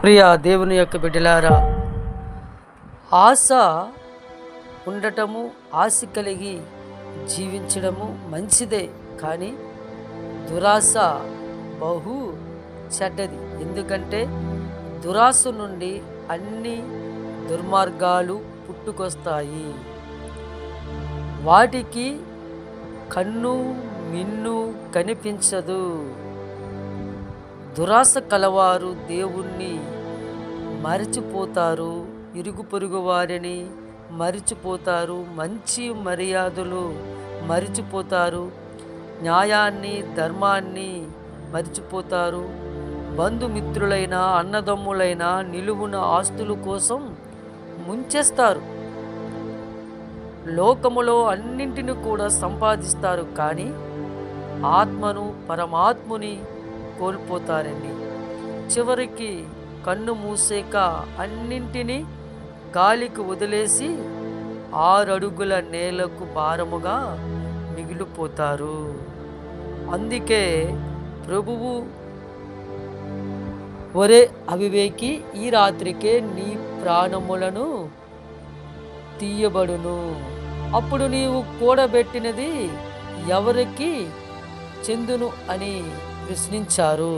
ప్రియ దేవుని యొక్క బిడ్డలారా, ఆశ ఉండటము, ఆశ కలిగి జీవించడము మంచిదే. కానీ దురాశ బహు చెడ్డది. ఎందుకంటే దురాశ నుండి అన్ని దుర్మార్గాలు పుట్టుకొస్తాయి. వాటికి కన్ను మిన్ను కనిపించదు. దురాశ కలవారు దేవుణ్ణి మరిచిపోతారు, ఇరుగు పొరుగు వారిని మరిచిపోతారు, మంచి మర్యాదలు మరిచిపోతారు, న్యాయాన్ని ధర్మాన్ని మరిచిపోతారు. బంధుమిత్రులైన అన్నదమ్ములైన నిలువున ఆస్తుల కోసం ముంచేస్తారు. లోకములో అన్నింటిని కూడా సంపాదిస్తారు, కానీ ఆత్మను, పరమాత్ముని కోల్పోతారండి. చివరికి కన్ను మూసేక అన్నింటినీ గాలికి వదిలేసి 6 అడుగుల నేలకు భారముగా మిగిలిపోతారు. అందుకే ప్రభువు, ఒరే అవివేకి, ఈ రాత్రికే నీ ప్రాణములను తీయబడును. అప్పుడు నీవు కూడబెట్టినది ఎవరికి చెందును అని ప్రశ్నించారు.